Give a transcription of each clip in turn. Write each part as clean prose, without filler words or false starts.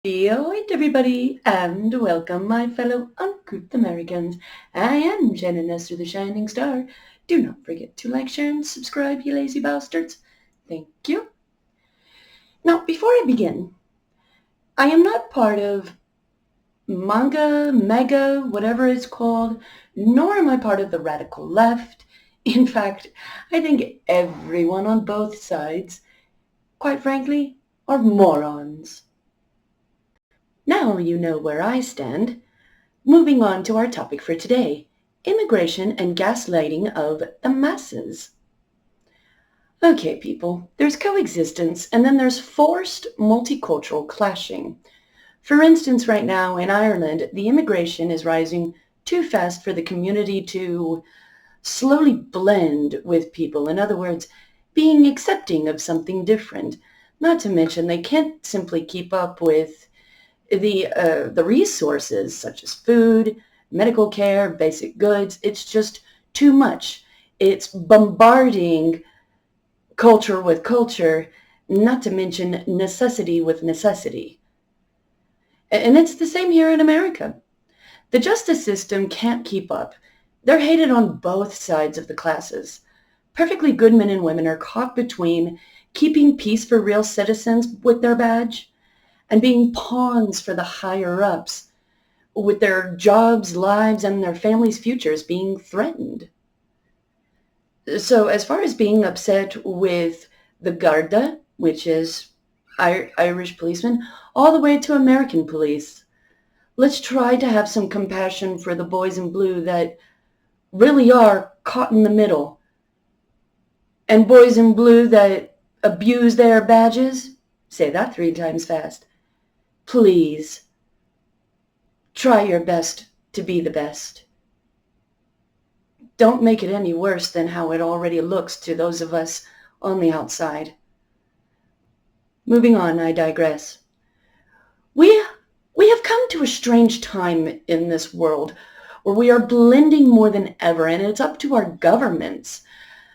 Alright, everybody, and welcome, my fellow uncouth Americans. I am Shannon Nestor, the Shining Star. Do not forget to like, share, and subscribe, you lazy bastards. Thank you. Now, before I begin, I am not part of mega, whatever it's called, nor am I part of the radical left. In fact, I think everyone on both sides, quite frankly, are morons. Now you know where I stand. Moving on to our topic for today, immigration and gaslighting of the masses. Okay, people, there's coexistence and then there's forced multicultural clashing. For instance, right now in Ireland, the immigration is rising too fast for the community to slowly blend with people. In other words, being accepting of something different. Not to mention they can't simply keep up with the resources such as food, medical care, basic goods. It's just too much. It's bombarding culture with culture, not to mention necessity with necessity. And it's the same here in America. The justice system can't keep up. They're hated on both sides of the classes. Perfectly good men and women are caught between keeping peace for real citizens with their badge and being pawns for the higher-ups, with their jobs, lives, and their families' futures being threatened. So as far as being upset with the Garda, which is Irish policemen, all the way to American police, let's try to have some compassion for the boys in blue that really are caught in the middle. And boys in blue that abuse their badges, say that 3 times fast. Please, try your best to be the best. Don't make it any worse than how it already looks to those of us on the outside. Moving on, I digress. We have come to a strange time in this world where we are blending more than ever, and it's up to our governments,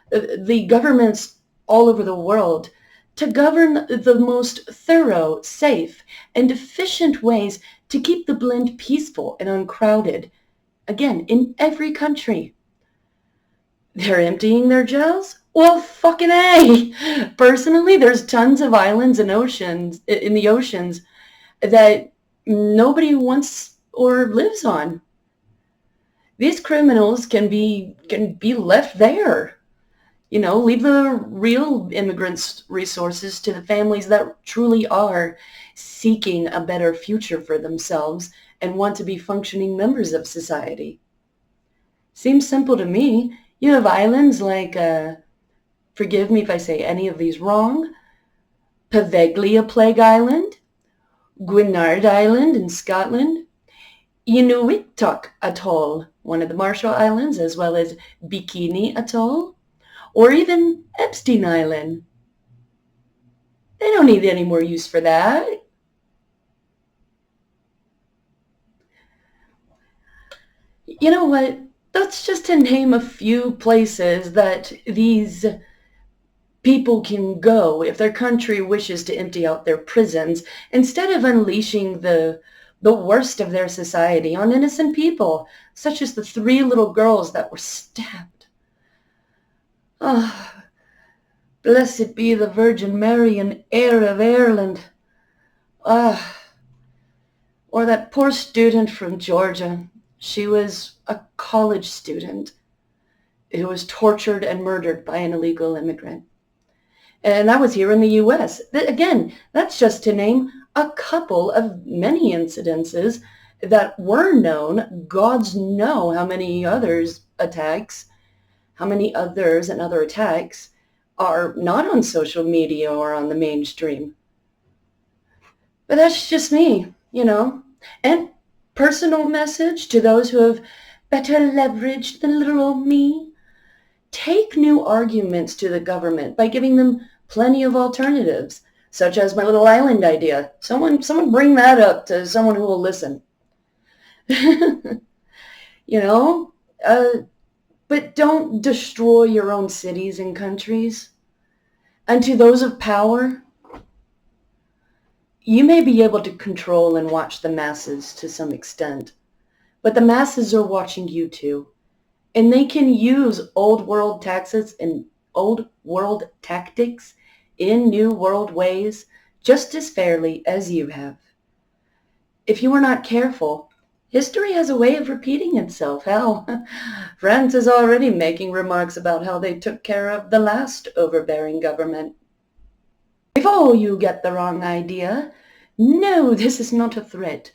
the governments all over the world, to govern the most thorough, safe, and efficient ways to keep the blend peaceful and uncrowded. Again, in every country. They're emptying their jails? Well, fucking A! Personally, there's tons of islands and oceans, in the oceans, that nobody wants or lives on. These criminals can be left there. Leave the real immigrants' resources to the families that truly are seeking a better future for themselves and want to be functioning members of society. Seems simple to me. You have islands like, forgive me if I say any of these wrong, Paveglia Plague Island, Gwynard Island in Scotland, Inuitok Atoll, one of the Marshall Islands, as well as Bikini Atoll, or even Epstein Island. They don't need any more use for that. You know what? That's just to name a few places that these people can go if their country wishes to empty out their prisons instead of unleashing the worst of their society on innocent people, such as the 3 little girls that were stabbed. Ah, blessed be the Virgin Mary and heir of Ireland. Ah, or that poor student from Georgia. She was a college student who was tortured and murdered by an illegal immigrant. And that was here in the U.S. Again, that's just to name a couple of many incidences that were known. Gods know how many others attacks, how many others and other attacks are not on social media or on the mainstream. But that's just me, And personal message to those who have better leverage than little old me. Take new arguments to the government by giving them plenty of alternatives, such as my little island idea. Someone bring that up to someone who will listen. But don't destroy your own cities and countries. And to those of power, You may be able to control and watch the masses to some extent, but the masses are watching you too. And they can use old world taxes and old world tactics in new world ways just as fairly as you have. If you are not careful, history has a way of repeating itself. Hell, France is already making remarks about how they took care of the last overbearing government. Before you get the wrong idea, no, this is not a threat.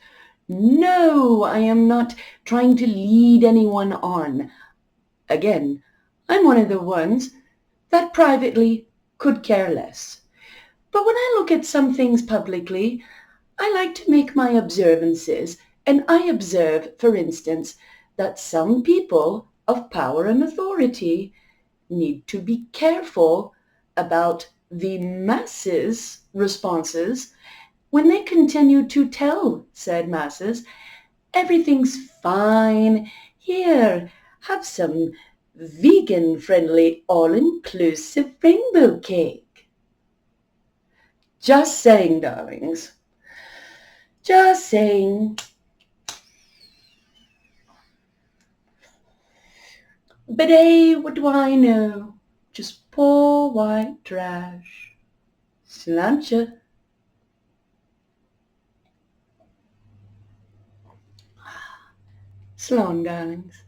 No, I am not trying to lead anyone on. Again, I'm one of the ones that privately could care less. But when I look at some things publicly, I like to make my observances, and I observe, for instance, that some people of power and authority need to be careful about the masses' responses when they continue to tell said masses, everything's fine. Here, have some vegan-friendly, all-inclusive rainbow cake. Just saying, darlings. Just saying. But hey, what do I know? Just poor white trash. Sláinte. Slán, darlings.